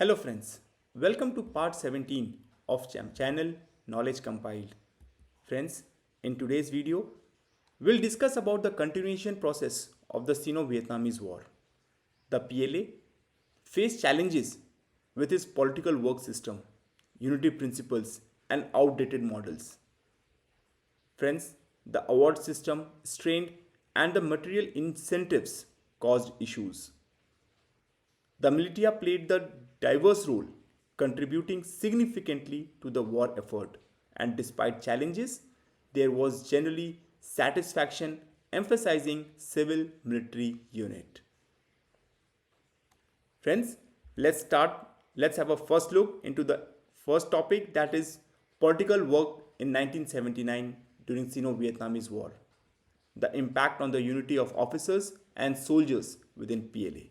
Hello friends, welcome to part 17 of channel Knowledge Compiled. Friends, in today's video, we'll discuss about the continuation process of the Sino-Vietnamese War. The PLA faced challenges with its political work system, unity principles and outdated models. Friends, the award system strained and the material incentives caused issues. The militia played the diverse role, contributing significantly to the war effort, and despite challenges, there was generally satisfaction emphasizing civil military unit. Friends, let's start. Let's have a first look into the first topic, that is political work in 1979 during Sino-Vietnamese War. The impact on the unity of officers and soldiers within PLA.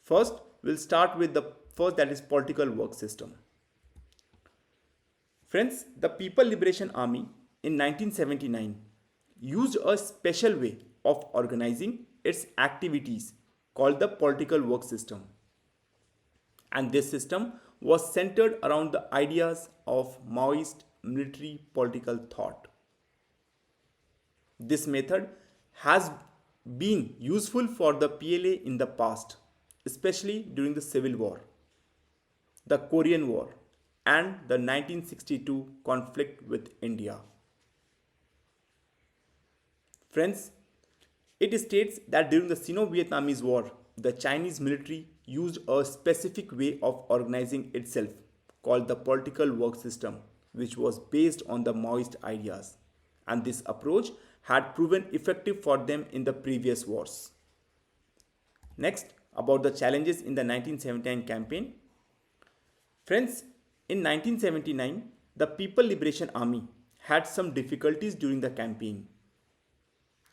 First, we'll start with the first, that is political work system. Friends, the People Liberation Army in 1979 used a special way of organizing its activities called the political work system. And this system was centered around the ideas of Maoist military political thought. This method has been useful for the PLA in the past, especially during the Civil War, the Korean War, and the 1962 conflict with India. Friends, it states that during the Sino-Vietnamese War, the Chinese military used a specific way of organizing itself called the political work system, which was based on the Maoist ideas, and this approach had proven effective for them in the previous wars. Next, about the challenges in the 1979 campaign. Friends, in 1979, the People Liberation Army had some difficulties during the campaign.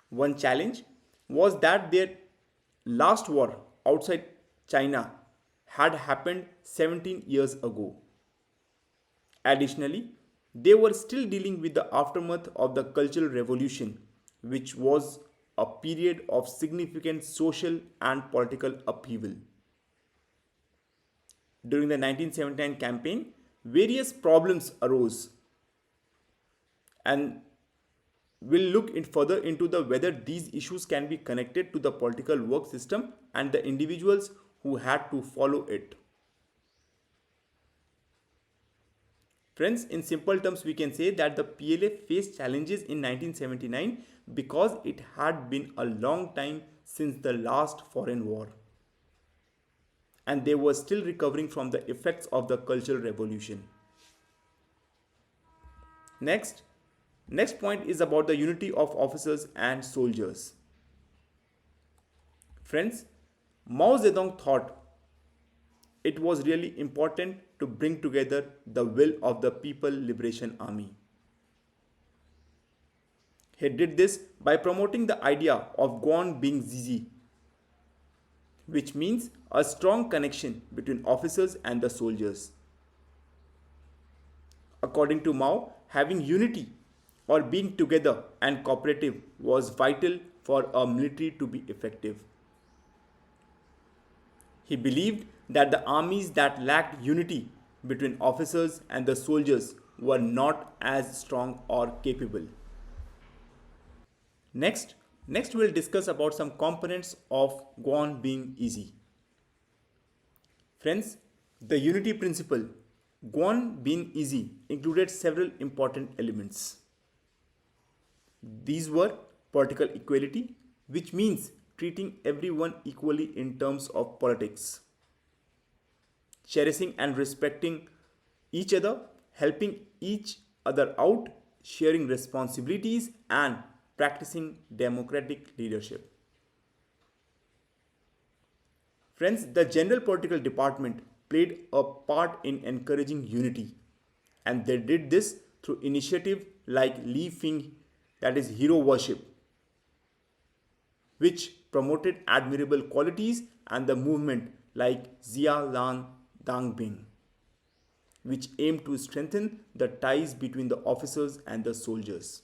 One challenge was that their last war outside China had happened 17 years ago. Additionally, they were still dealing with the aftermath of the Cultural Revolution, which was a period of significant social and political upheaval. During the 1979 campaign, various problems arose, and we'll look further into whether these issues can be connected to the political work system and the individuals who had to follow it. Friends, in simple terms, we can say that the PLA faced challenges in 1979 because it had been a long time since the last foreign war, and they were still recovering from the effects of the Cultural Revolution. Next point is about the unity of officers and soldiers. Friends, Mao Zedong thought it was really important to bring together the will of the People Liberation Army. He did this by promoting the idea of guan being yizhi, which means a strong connection between officers and the soldiers. According to Mao, having unity or being together and cooperative was vital for a military to be effective. He believed that the armies that lacked unity between officers and the soldiers were not as strong or capable. Next we'll discuss about some components of guan being yizhi. Friends, the unity principle, guan being yizhi, included several important elements. These were political equality, which means treating everyone equally in terms of politics, cherishing and respecting each other, helping each other out, sharing responsibilities, and practicing democratic leadership. Friends, the General Political Department played a part in encouraging unity, and they did this through initiatives like Lei Feng, that is hero worship, which promoted admirable qualities, and the movement like Zia Lan Dang Bing, which aimed to strengthen the ties between the officers and the soldiers.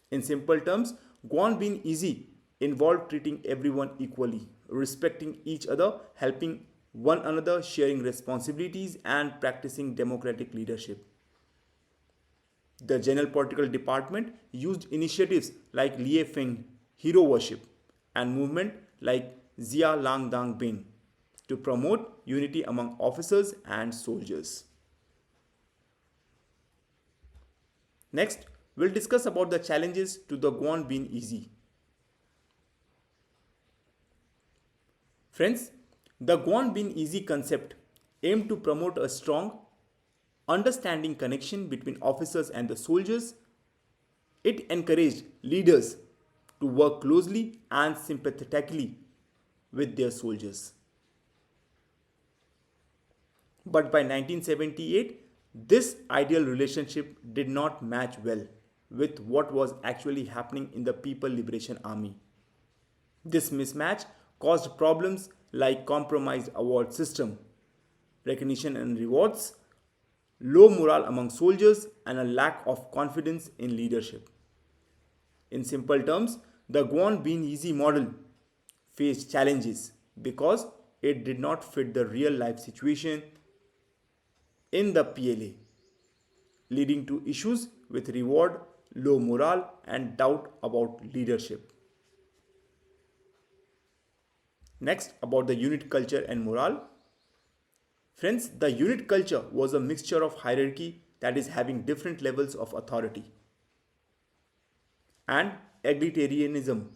In simple terms, guan being yizhi involved treating everyone equally, respecting each other, helping one another, sharing responsibilities, and practicing democratic leadership. The General Political Department used initiatives like Lei Feng, hero worship, and movement like Zia Lang Dang Bing to promote unity among officers and soldiers. Next, we'll discuss about the challenges to the guan being easy. Friends, the guan being easy concept aimed to promote a strong, understanding connection between officers and the soldiers. It encouraged leaders to work closely and sympathetically with their soldiers. But by 1978, this ideal relationship did not match well with what was actually happening in the People Liberation Army. This mismatch caused problems like compromised award system, recognition and rewards, low morale among soldiers, and a lack of confidence in leadership. In simple terms, the Guan Bean Easy model faced challenges because it did not fit the real life situation in the PLA, leading to issues with reward, low morale, and doubt about leadership. Next, about the unit culture and morale. Friends, the unit culture was a mixture of hierarchy, that is having different levels of authority, and egalitarianism,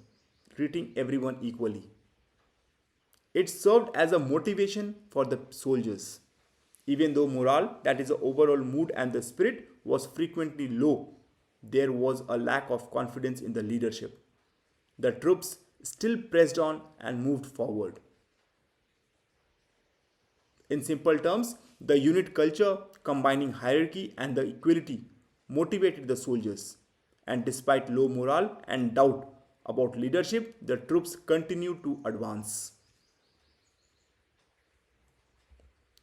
treating everyone equally. It served as a motivation for the soldiers. Even though morale, that is the overall mood and the spirit, was frequently low, there was a lack of confidence in the leadership. The troops still pressed on and moved forward. In simple terms, the unit culture combining hierarchy and the equality motivated the soldiers. And despite low morale and doubt about leadership, the troops continued to advance.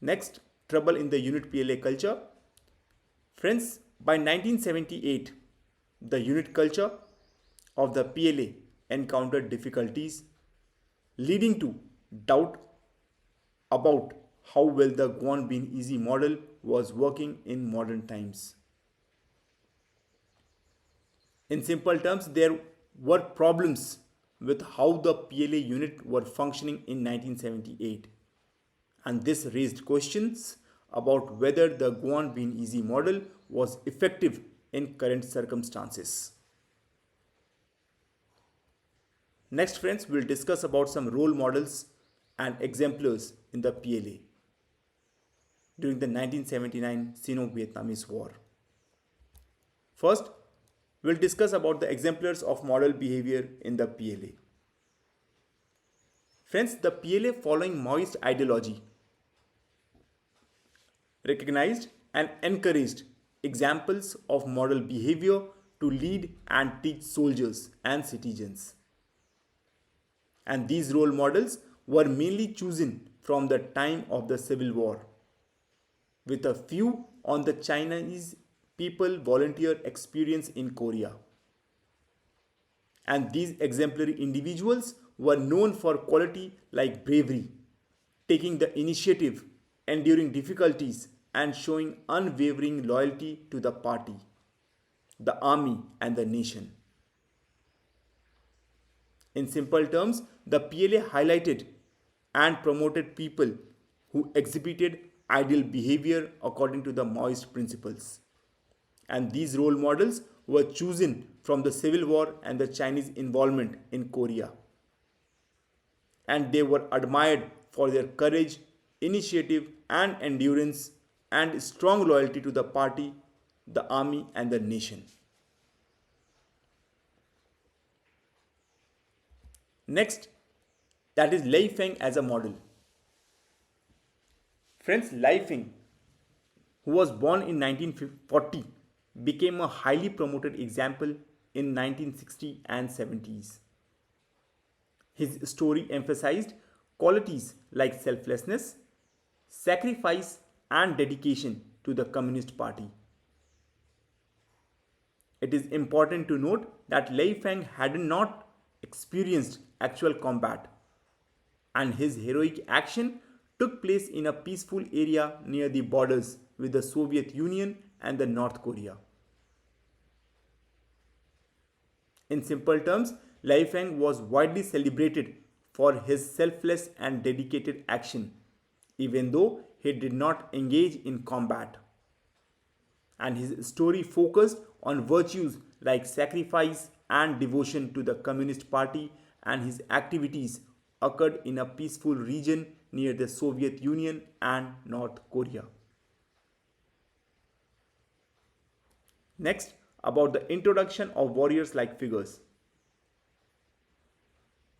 Next, trouble in the unit PLA culture. Friends, by 1978, the unit culture of the PLA encountered difficulties, leading to doubt about how well the Guan Bean Easy model was working in modern times. In simple terms, there were problems with how the PLA unit were functioning in 1978, and this raised questions about whether the Guan Bean Easy model was effective in current circumstances. Next, friends, we'll discuss about some role models and exemplars in the PLA during the 1979 Sino-Vietnamese War. First, we'll discuss about the exemplars of model behavior in the PLA. Friends, the PLA, following Maoist ideology, recognized and encouraged examples of model behavior to lead and teach soldiers and citizens. And these role models were mainly chosen from the time of the Civil War, with a few on the Chinese people volunteer experience in Korea. And these exemplary individuals were known for quality like bravery, taking the initiative, enduring difficulties, and showing unwavering loyalty to the party, the army, and the nation. In simple terms, the PLA highlighted and promoted people who exhibited ideal behavior according to the Maoist principles. And these role models were chosen from the Civil War and the Chinese involvement in Korea. And they were admired for their courage, initiative, and endurance, and strong loyalty to the party, the army, and the nation. Next, that is Lei Feng as a model. Friends, Lei Feng, who was born in 1940, became a highly promoted example in 1960 and 70s. His story emphasized qualities like selflessness, sacrifice, and dedication to the Communist Party. It is important to note that Lei Feng had not experienced actual combat, and his heroic action took place in a peaceful area near the borders with the Soviet Union and the North Korea. In simple terms, Lei Feng was widely celebrated for his selfless and dedicated action, even though he did not engage in combat. And his story focused on virtues like sacrifice and devotion to the Communist Party, and his activities occurred in a peaceful region near the Soviet Union and North Korea. Next, about the introduction of warriors like figures.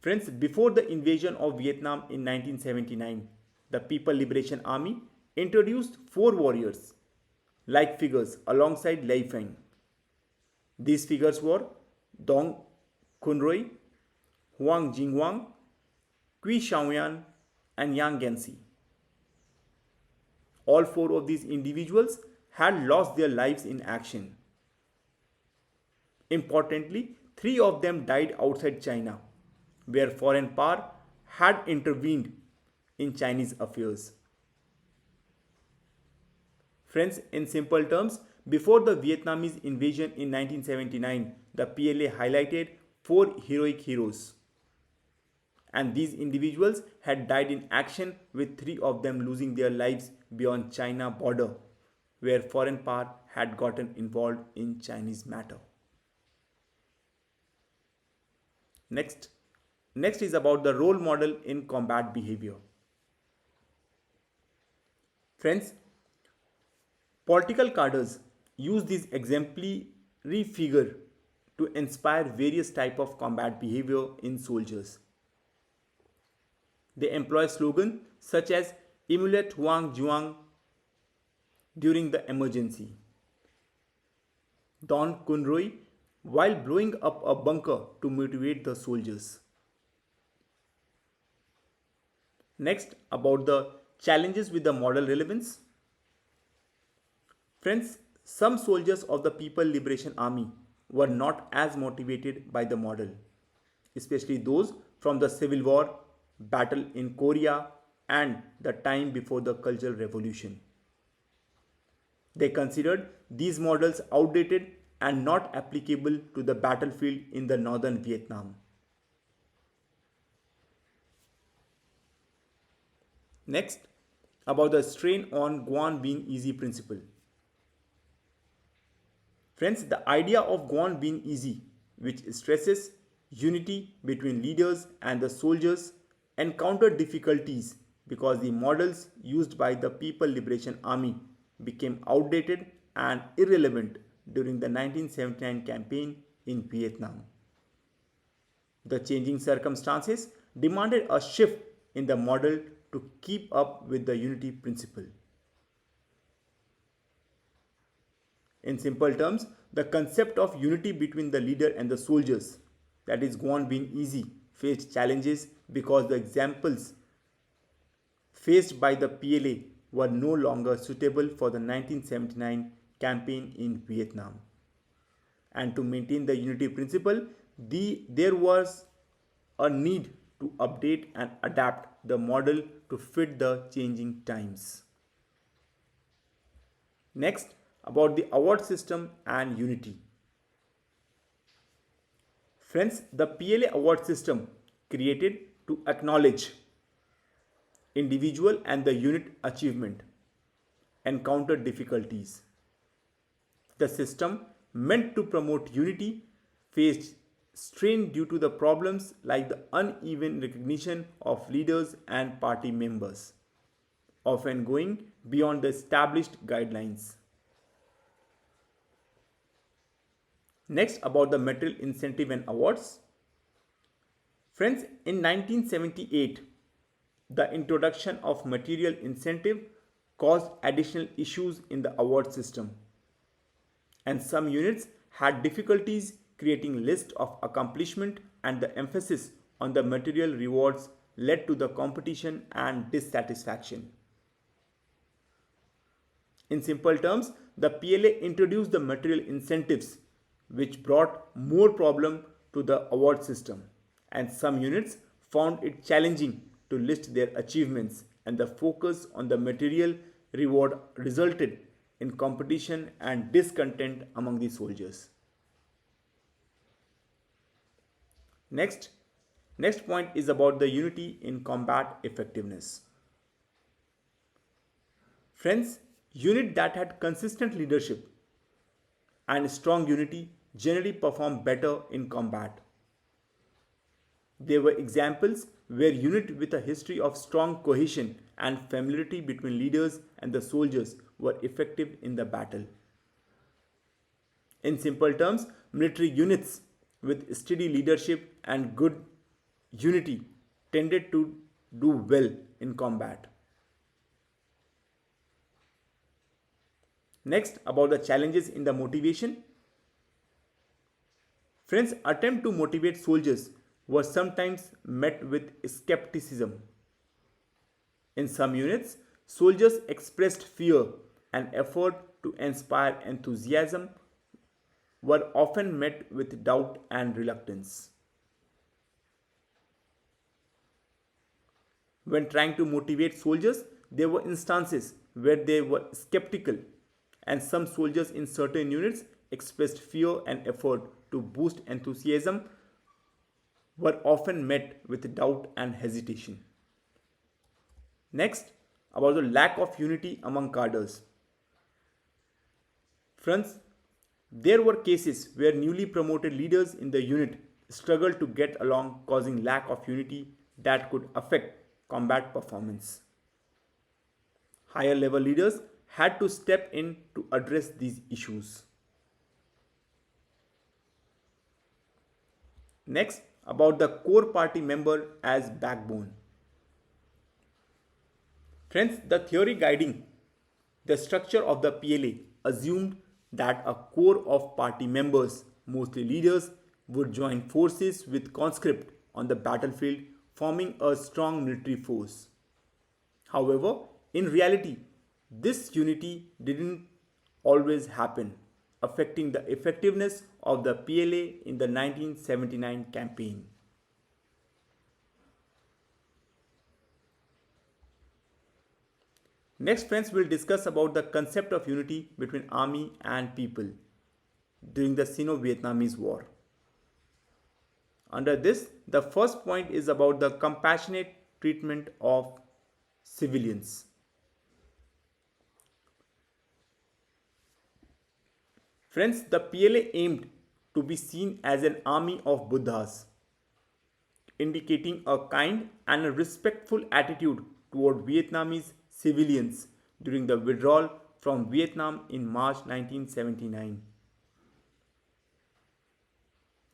Friends, before the invasion of Vietnam in 1979, the People Liberation Army introduced four warriors like figures alongside Lei Feng. These figures were Dong Cunrui, Huang Jiguang, Qiu Shaoyun, and Yang Gensi. All four of these individuals had lost their lives in action. Importantly, three of them died outside China, where foreign power had intervened in Chinese affairs. Friends, in simple terms, before the Vietnamese invasion in 1979, the PLA highlighted four heroic heroes. And these individuals had died in action, with three of them losing their lives beyond China border, where foreign power had gotten involved in Chinese matter. Next is about the role model in combat behavior. Friends, political cadres use this exemplary figure to inspire various types of combat behavior in soldiers. They employ slogans such as emulate Huang Jiguang during the emergency, Don Cunrui while blowing up a bunker to motivate the soldiers. Next, about the challenges with the model relevance. Friends, some soldiers of the People Liberation Army were not as motivated by the model, especially those from the Civil War, battle in Korea, and the time before the Cultural Revolution. They considered these models outdated and not applicable to the battlefield in the northern Vietnam. Next, about the strain on guan being easy principle. Friends, the idea of guan being easy, which stresses unity between leaders and the soldiers, encountered difficulties because the models used by the People Liberation Army became outdated and irrelevant during the 1979 campaign in Vietnam. The changing circumstances demanded a shift in the model to keep up with the unity principle. In simple terms, the concept of unity between the leader and the soldiers, that is guan being easy, faced challenges because the examples faced by the PLA were no longer suitable for the 1979 campaign in Vietnam. And to maintain the unity principle, there was a need to update and adapt the model to fit the changing times. Next, about the award system and unity. Friends, the PLA award system created to acknowledge individual and the unit achievement encountered difficulties. The system meant to promote unity faced strain due to the problems like the uneven recognition of leaders and party members, often going beyond the established guidelines. Next, about the material incentive and awards. Friends, in 1978, the introduction of material incentive caused additional issues in the award system, and some units had difficulties creating list of accomplishment, and the emphasis on the material rewards led to the competition and dissatisfaction. In simple terms, the PLA introduced the material incentives, which brought more problem to the award system, and some units found it challenging to list their achievements, and the focus on the material reward resulted in competition and discontent among the soldiers. Next, next point is about the unity in combat effectiveness. Friends, unit that had consistent leadership and strong unity generally perform better in combat. There were examples where units with a history of strong cohesion and familiarity between leaders and the soldiers were effective in the battle. In simple terms, military units with steady leadership and good unity tended to do well in combat. Next, about the challenges in the motivation. Friends' attempt to motivate soldiers were sometimes met with skepticism. In some units, soldiers expressed fear and effort to inspire enthusiasm were often met with doubt and reluctance. When trying to motivate soldiers, there were instances where they were skeptical, and some soldiers in certain units expressed fear and effort to boost enthusiasm were often met with doubt and hesitation. Next, about the lack of unity among cadres. Friends, there were cases where newly promoted leaders in the unit struggled to get along, causing lack of unity that could affect combat performance. Higher level leaders had to step in to address these issues. Next, about the core party member as backbone. Friends, the theory guiding the structure of the PLA assumed that a core of party members, mostly leaders, would join forces with conscript on the battlefield, forming a strong military force. However, in reality, this unity didn't always happen, affecting the effectiveness of the PLA in the 1979 campaign. Next, friends, we'll discuss about the concept of unity between army and people during the Sino-Vietnamese War. Under this, the first point is about the compassionate treatment of civilians. Friends, the PLA aimed to be seen as an army of Buddhas, indicating a kind and a respectful attitude toward Vietnamese civilians during the withdrawal from Vietnam in March 1979.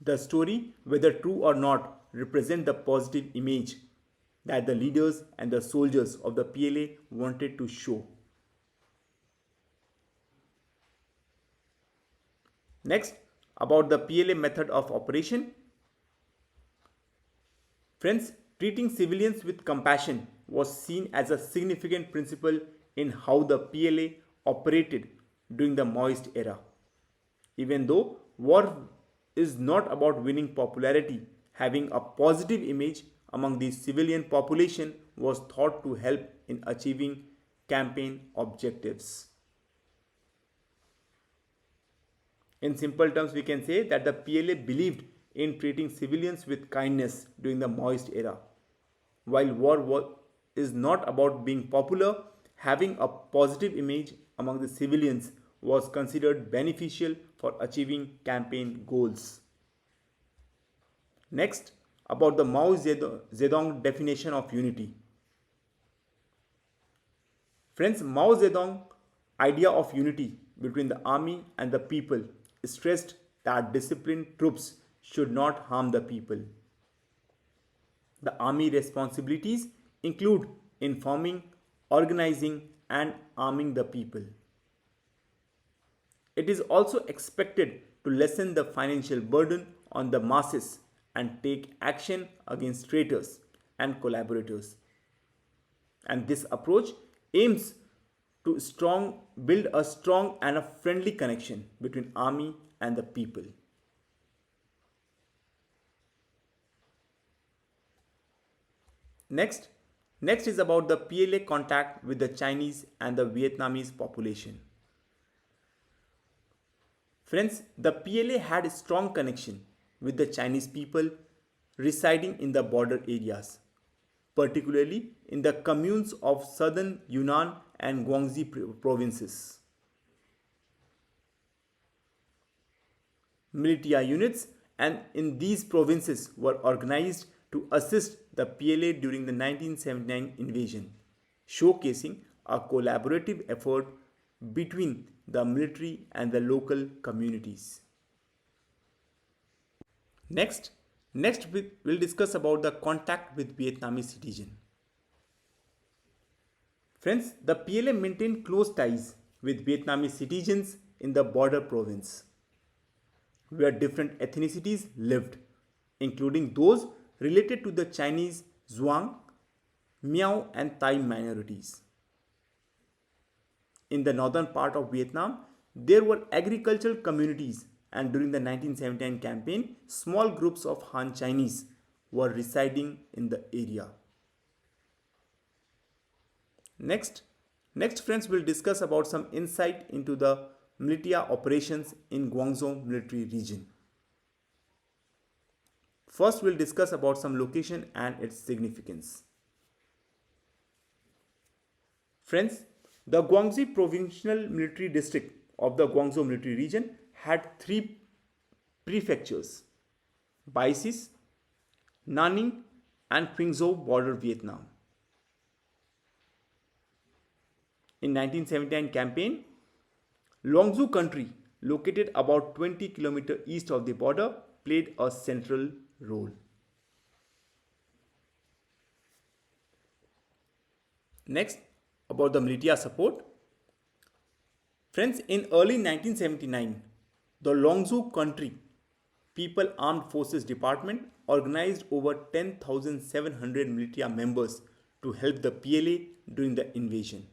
The story, whether true or not, represents the positive image that the leaders and the soldiers of the PLA wanted to show. Next, about the PLA method of operation. Friends, treating civilians with compassion was seen as a significant principle in how the PLA operated during the Maoist era. Even though war is not about winning popularity, having a positive image among the civilian population was thought to help in achieving campaign objectives. In simple terms, we can say that the PLA believed in treating civilians with kindness during the Maoist era. While war is not about being popular, having a positive image among the civilians was considered beneficial for achieving campaign goals. Next, about the Mao Zedong definition of unity. Friends, Mao Zedong idea of unity between the army and the people stressed that disciplined troops should not harm the people. The army responsibilities include informing, organizing, and arming the people. It is also expected to lessen the financial burden on the masses and take action against traitors and collaborators. And this approach aims to build a strong and a friendly connection between army and the people. Next, next is about the PLA contact with the Chinese and the Vietnamese population. Friends, the PLA had a strong connection with the Chinese people residing in the border areas, particularly in the communes of southern Yunnan and Guangxi provinces. Militia units and in these provinces were organized to assist the PLA during the 1979 invasion, showcasing a collaborative effort between the military and the local communities. Next we'll discuss about the contact with Vietnamese citizen. Friends, the PLA maintained close ties with Vietnamese citizens in the border province, where different ethnicities lived, including those related to the Chinese Zhuang, Miao and Thai minorities. In the northern part of Vietnam, there were agricultural communities, and during the 1979 campaign, small groups of Han Chinese were residing in the area. Next friends, will discuss about some insight into the militia operations in Guangzhou military region. First, we'll discuss about some location and its significance. Friends, the Guangxi Provincial Military District of the Guangzhou military region had 3 prefectures: Baisis, Nanning and Qingzhou border Vietnam. In 1979 campaign, Longzhou country, located about 20 km east of the border, played a central role. Next, about the militia support. Friends, in early 1979, the Longzhou country People Armed Forces Department organized over 10,700 militia members to help the PLA during the invasion,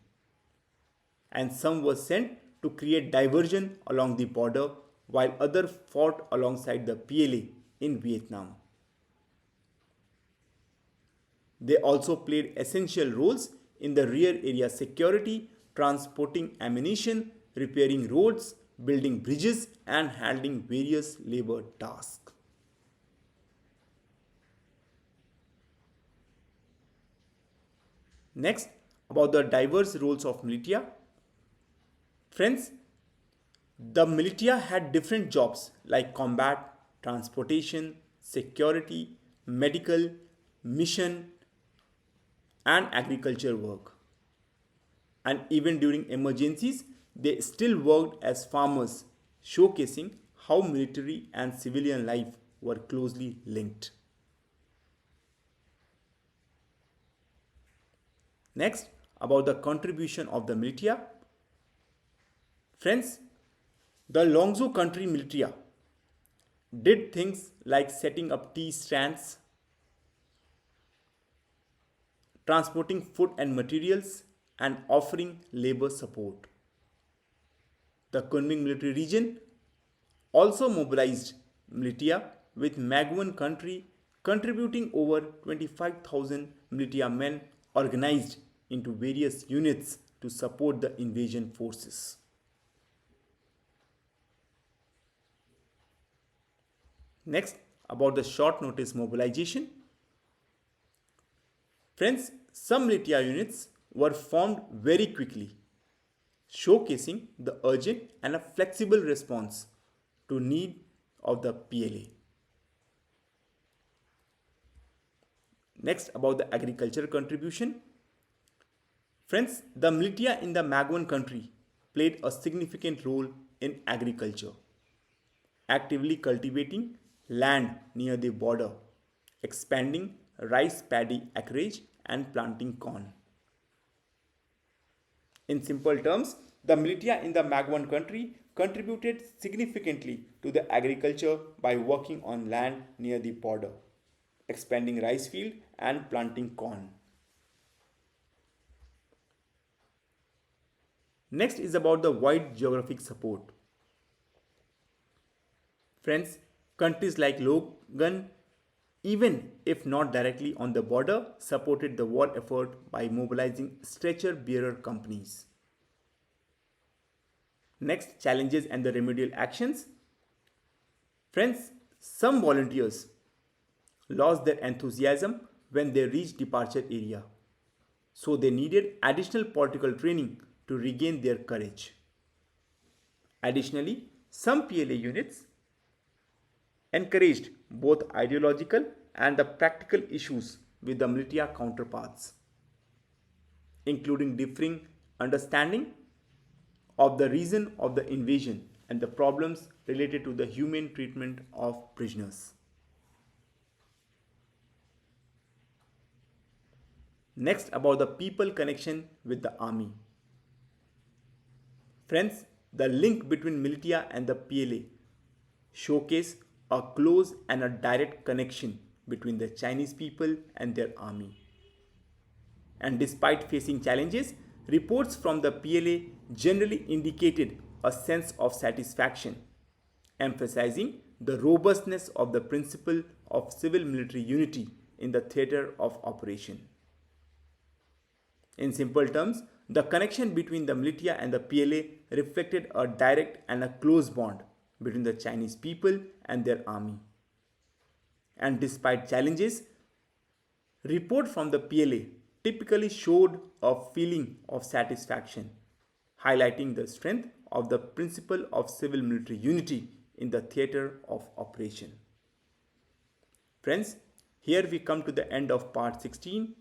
and some were sent to create diversion along the border while others fought alongside the PLA in Vietnam. They also played essential roles in the rear area security, transporting ammunition, repairing roads, building bridges and handling various labor tasks. Next, about the diverse roles of militia. Friends, the militia had different jobs like combat, transportation, security, medical, mission, and agriculture work. And even during emergencies, they still worked as farmers, showcasing how military and civilian life were closely linked. Next, about the contribution of the militia. Friends, the Longzhou country militia did things like setting up tea stands, transporting food and materials, and offering labor support. The Kunming military region also mobilized militia, with Maguan country contributing over 25,000 militia men organized into various units to support the invasion forces. Next, about the short notice mobilization. Friends, some militia units were formed very quickly, showcasing the urgent and a flexible response to need of the PLA. Next, about the agricultural contribution. Friends, the militia in the Maguan country played a significant role in agriculture, actively cultivating land near the border, expanding rice paddy acreage and planting corn. In simple terms, the militia in the Maguan country contributed significantly to the agriculture by working on land near the border, expanding rice field and planting corn. Next is about the wide geographic support. Friends, countries like Logan, even if not directly on the border, supported the war effort by mobilizing stretcher-bearer companies. Next, challenges and the remedial actions. Friends, some volunteers lost their enthusiasm when they reached departure area, so they needed additional political training to regain their courage. Additionally, some PLA units encouraged both ideological and the practical issues with the militia counterparts, including differing understanding of the reason of the invasion and the problems related to the humane treatment of prisoners. Next, about the people connection with the army. Friends, the link between militia and the PLA showcase a close and a direct connection between the Chinese people and their army. And despite facing challenges, reports from the PLA generally indicated a sense of satisfaction, emphasizing the robustness of the principle of civil-military unity in the theater of operation. In simple terms, the connection between the militia and the PLA reflected a direct and a close bond between the Chinese people and their army. And despite challenges, report from the PLA typically showed a feeling of satisfaction, highlighting the strength of the principle of civil-military unity in the theater of operation. Friends, here we come to the end of part 16.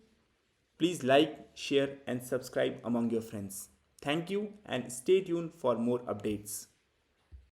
Please like, share and subscribe among your friends. Thank you and stay tuned for more updates.